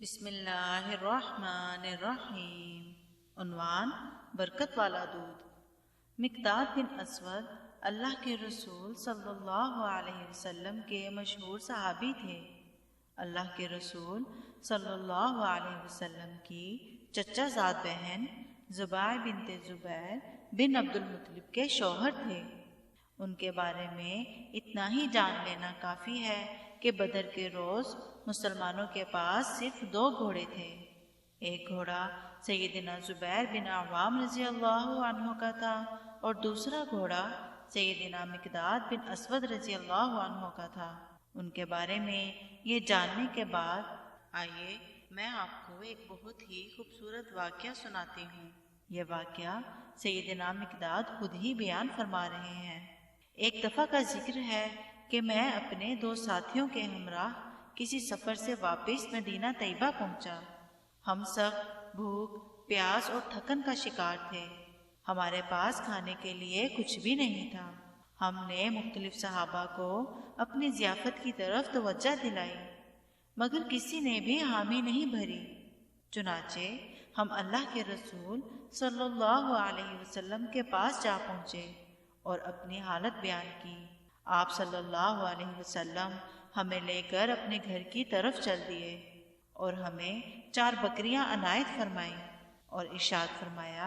بسم اللہ الرحمن الرحیم۔ عنوان: برکت والا دودھ۔ مقداد بن اسود اللہ کے رسول صلی اللہ علیہ وسلم کے مشہور صحابی تھے۔ اللہ کے رسول صلی اللہ علیہ وسلم کی چچا زاد بہن زبیر بنت زبیر بن عبد المطلب کے شوہر تھے۔ ان کے بارے میں اتنا ہی جان لینا کافی ہے کہ بدر کے روز مسلمانوں کے پاس صرف 2 گھوڑے تھے۔ ایک گھوڑا سیدنا زبیر بن عوام رضی اللہ عنہ کا تھا اور دوسرا گھوڑا سیدنا مقداد بن اسود رضی اللہ عنہ کا تھا۔ ان کے بارے میں یہ جاننے کے بعد آئیے میں آپ کو ایک بہت ہی خوبصورت واقعہ سناتی ہوں۔ یہ واقعہ سیدنا مقداد خود ہی بیان فرما رہے ہیں۔ ایک دفعہ کا ذکر ہے کہ میں اپنے 2 ساتھیوں کے ہمراہ کسی سفر سے واپس مدینہ طیبہ پہنچا۔ ہم سب بھوک، پیاس اور تھکن کا شکار تھے۔ ہمارے پاس کھانے کے لیے کچھ بھی نہیں تھا۔ ہم نے مختلف صحابہ کو اپنی ضیافت کی طرف توجہ دلائی، مگر کسی نے بھی حامی نہیں بھری۔ چنانچہ ہم اللہ کے رسول صلی اللہ علیہ وسلم کے پاس جا پہنچے اور اپنی حالت بیان کی۔ آپ صلی اللہ علیہ وسلم ہمیں لے کر اپنے گھر کی طرف چل دیے اور ہمیں 4 بکریاں عنایت فرمائیں اور ارشاد فرمایا،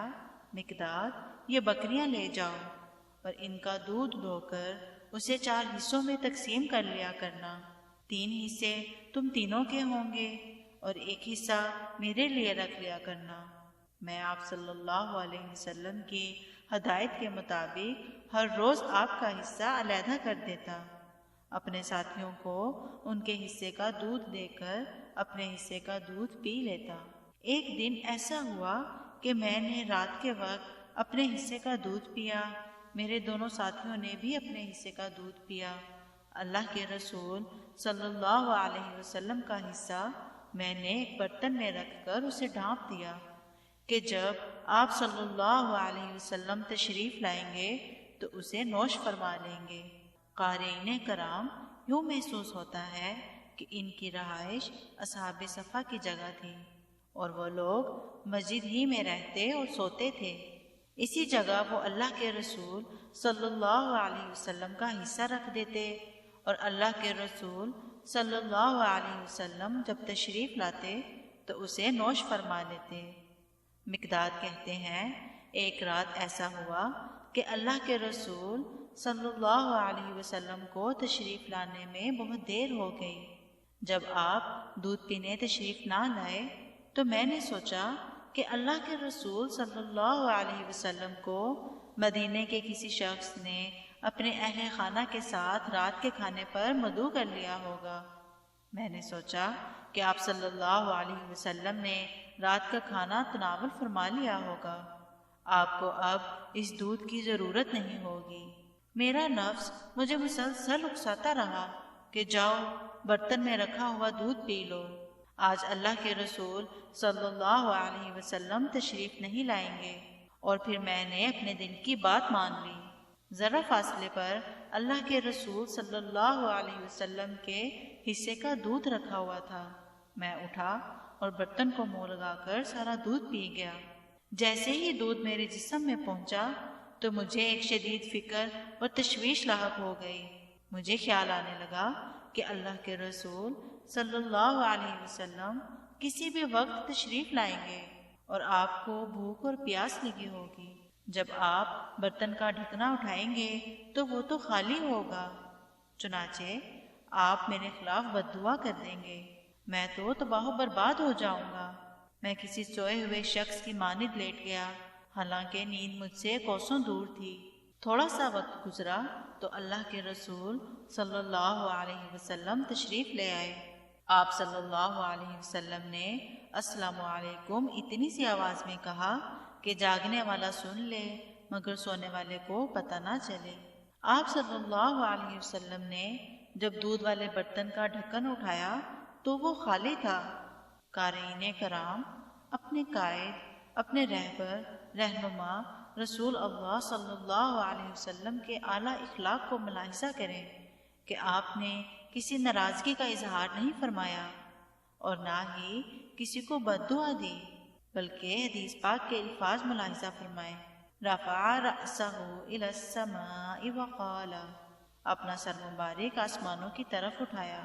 مقداد یہ بکریاں لے جاؤ اور ان کا دودھ دھو کر اسے 4 حصوں میں تقسیم کر لیا کرنا۔ 3 حصے تم تینوں کے ہوں گے اور 1 حصہ میرے لیے رکھ لیا کرنا۔ میں آپ صلی اللہ علیہ وسلم کی ہدایت کے مطابق ہر روز آپ کا حصہ علیحدہ کر دیتا، اپنے ساتھیوں کو ان کے حصے کا دودھ دے کر اپنے حصے کا دودھ پی لیتا۔ ایک دن ایسا ہوا کہ میں نے رات کے وقت اپنے حصے کا دودھ پیا، میرے دونوں ساتھیوں نے بھی اپنے حصے کا دودھ پیا۔ اللہ کے رسول صلی اللہ علیہ وسلم کا حصہ میں نے ایک برتن میں رکھ کر اسے ڈھانپ دیا کہ جب آپ صلی اللہ علیہ وسلم تشریف لائیں گے تو اسے نوش فرما لیں گے۔ قارئین کرام، یوں محسوس ہوتا ہے کہ ان کی رہائش اصحاب صفا کی جگہ تھی اور وہ لوگ مسجد ہی میں رہتے اور سوتے تھے۔ اسی جگہ وہ اللہ کے رسول صلی اللہ علیہ وسلم کا حصہ رکھ دیتے اور اللہ کے رسول صلی اللہ علیہ وسلم جب تشریف لاتے تو اسے نوش فرما لیتے۔ مقداد کہتے ہیں، ایک رات ایسا ہوا کہ اللہ کے رسول صلی اللہ علیہ وسلم کو تشریف لانے میں بہت دیر ہو گئی۔ جب آپ دودھ پینے تشریف نہ لائے تو میں نے سوچا کہ اللہ کے رسول صلی اللہ علیہ وسلم کو مدینے کے کسی شخص نے اپنے اہل خانہ کے ساتھ رات کے کھانے پر مدعو کر لیا ہوگا۔ میں نے سوچا کہ آپ صلی اللہ علیہ وسلم نے رات کا کھانا تناول فرما لیا ہوگا، آپ کو اب اس دودھ کی ضرورت نہیں ہوگی۔ میرا نفس مجھے مسلسل اکساتا رہا کہ جاؤ برتن میں رکھا ہوا دودھ پی لو، آج اللہ کے رسول صلی اللہ علیہ وسلم تشریف نہیں لائیں گے۔ اور پھر میں نے اپنے دل کی بات مان لی۔ ذرا فاصلے پر اللہ کے رسول صلی اللہ علیہ وسلم کے حصے کا دودھ رکھا ہوا تھا۔ میں اٹھا اور برتن کو منہ لگا کر سارا دودھ پی گیا۔ جیسے ہی دودھ میرے جسم میں پہنچا تو مجھے ایک شدید فکر اور تشویش لاحق ہو گئی۔ مجھے خیال آنے لگا کہ اللہ کے رسول صلی اللہ علیہ وسلم کسی بھی وقت تشریف لائیں گے اور آپ کو بھوک اور پیاس لگی ہوگی۔ جب آپ برتن کا ڈھکنا اٹھائیں گے تو وہ تو خالی ہوگا، چنانچہ آپ میرے خلاف بد دعا کر دیں گے، میں تو تباہ و برباد ہو جاؤں گا۔ میں کسی سوئے ہوئے شخص کی مانند لیٹ گیا، حالانکہ نیند مجھ سے کوسوں دور تھی۔ تھوڑا سا وقت گزرا تو اللہ کے رسول صلی اللہ علیہ وسلم تشریف لے آئے۔ آپ صلی اللہ علیہ وسلم نے السلام علیکم اتنی سی آواز میں کہا کہ جاگنے والا سن لے مگر سونے والے کو پتہ نہ چلے۔ آپ صلی اللہ علیہ وسلم نے جب دودھ والے برتن کا ڈھکن اٹھایا تو وہ خالی تھا۔ قارئین کرام، اپنے قائد، اپنے رہبر، رہنما رسول اللہ صلی اللہ علیہ وسلم کے اعلیٰ اخلاق کو ملاحظہ کریں کہ آپ نے کسی ناراضگی کا اظہار نہیں فرمایا اور نہ ہی کسی کو بددعا دی، بلکہ حدیث پاک کے الفاظ ملاحظہ فرمائیں۔ رفع رأسہ الی السماء وقال، اپنا سر مبارک آسمانوں کی طرف اٹھایا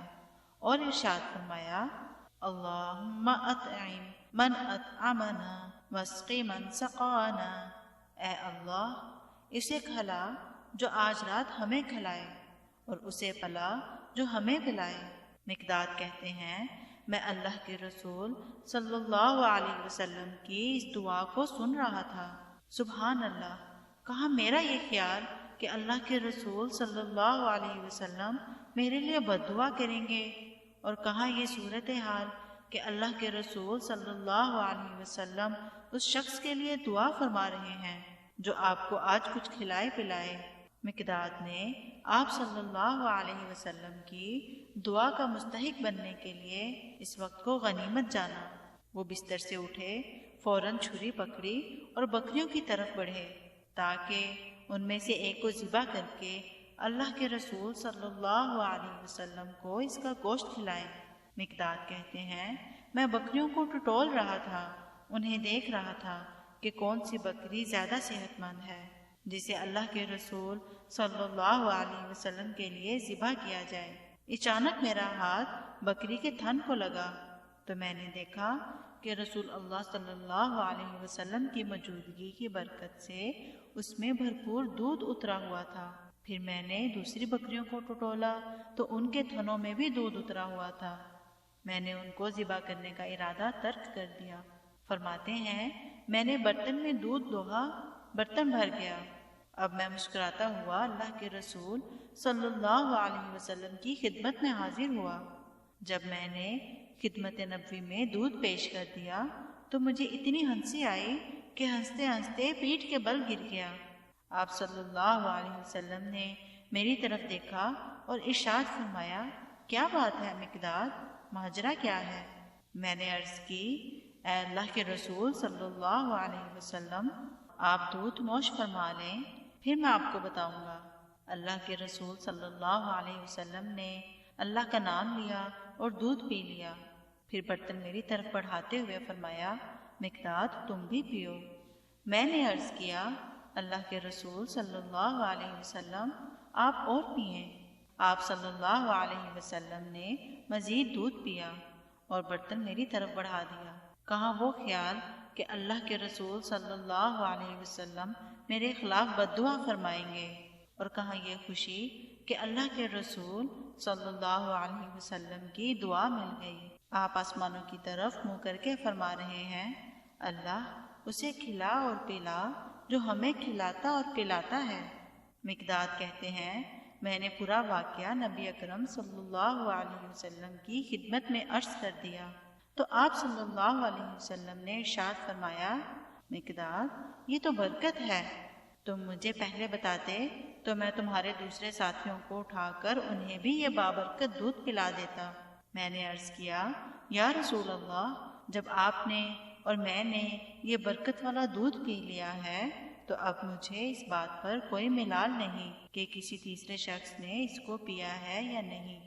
اور ارشاد فرمایا، اللہم اطعم من اطعمنا واسقی من سقانا، اے اللہ اسے کھلا جو آج رات ہمیں کھلائے اور اسے پلا جو ہمیں پلائے۔ مقداد کہتے ہیں میں اللہ کے رسول صلی اللہ علیہ وسلم کی اس دعا کو سن رہا تھا۔ سبحان اللہ، کہا میرا یہ خیال کہ اللہ کے رسول صلی اللہ علیہ وسلم میرے لیے بددعا کریں گے، اور کہاں یہ صورتحال کہ اللہ کے رسول صلی اللہ علیہ وسلم اس شخص کے لیے دعا فرما رہے ہیں جو آپ کو آج کچھ کھلائے پلائے۔ مقداد نے آپ صلی اللہ علیہ وسلم کی دعا کا مستحق بننے کے لیے اس وقت کو غنیمت جانا۔ وہ بستر سے اٹھے، فوراً چھری پکڑی اور بکریوں کی طرف بڑھے تاکہ ان میں سے ایک کو ذبح کر کے اللہ کے رسول صلی اللہ علیہ وسلم کو اس کا گوشت کھلائیں۔ مقداد کہتے ہیں میں بکریوں کو ٹٹول رہا تھا، انہیں دیکھ رہا تھا کہ کون سی بکری زیادہ صحت مند ہے جسے اللہ کے رسول صلی اللہ علیہ وسلم کے لیے ذبح کیا جائے۔ اچانک میرا ہاتھ بکری کے تھن کو لگا تو میں نے دیکھا کہ رسول اللہ صلی اللہ علیہ وسلم کی موجودگی کی برکت سے اس میں بھرپور دودھ اترا ہوا تھا۔ پھر میں نے دوسری بکریوں کو ٹٹولا تو ان کے تھنوں میں بھی دودھ اترا ہوا تھا۔ میں نے ان کو ذبح کرنے کا ارادہ ترک کر دیا۔ فرماتے ہیں میں نے برتن میں دودھ دوہا، برتن بھر گیا۔ اب میں مسکراتا ہوا اللہ کے رسول صلی اللہ علیہ وسلم کی خدمت میں حاضر ہوا۔ جب میں نے خدمت نبوی میں دودھ پیش کر دیا تو مجھے اتنی ہنسی آئی کہ ہنستے ہنستے پیٹھ کے بل گر گیا۔ آپ صلی اللہ علیہ وسلم نے میری طرف دیکھا اور ارشاد فرمایا، کیا بات ہے مقداد، ماجرا کیا ہے؟ میں نے عرض کی، اے اللہ کے رسول صلی اللہ علیہ وسلم، آپ دودھ نوش فرما لیں، پھر میں آپ کو بتاؤں گا۔ اللہ کے رسول صلی اللہ علیہ وسلم نے اللہ کا نام لیا اور دودھ پی لیا، پھر برتن میری طرف بڑھاتے ہوئے فرمایا، مقداد تم بھی پیو۔ میں نے عرض کیا، اللہ کے رسول صلی اللہ علیہ وسلم آپ اور پئیں۔ آپ صلی اللہ علیہ وسلم نے مزید دودھ پیا اور برتن میری طرف بڑھا دیا۔ کہاں وہ خیال کہ اللہ کے رسول صلی اللہ علیہ وسلم میرے خلاف بددعا فرمائیں گے، اور کہاں یہ خوشی کہ اللہ کے رسول صلی اللہ علیہ وسلم کی دعا مل گئی۔ آپ آسمانوں کی طرف منہ کر کے فرما رہے ہیں، اللہ اسے کھلا اور پلا جو ہمیں کھلاتا اور پلاتا ہے۔ مقداد کہتے ہیں میں نے پورا واقعہ نبی اکرم صلی اللہ علیہ وسلم کی خدمت میں عرض کر دیا تو آپ صلی اللہ علیہ وسلم نے ارشاد فرمایا، مقداد یہ تو برکت ہے، تم مجھے پہلے بتاتے تو میں تمہارے دوسرے ساتھیوں کو اٹھا کر انہیں بھی یہ بابرکت دودھ پلا دیتا۔ میں نے عرض کیا، یا رسول اللہ، جب آپ نے اور میں نے یہ برکت والا دودھ پی لیا ہے تو اب مجھے اس بات پر کوئی ملال نہیں کہ کسی تیسرے شخص نے اس کو پیا ہے یا نہیں۔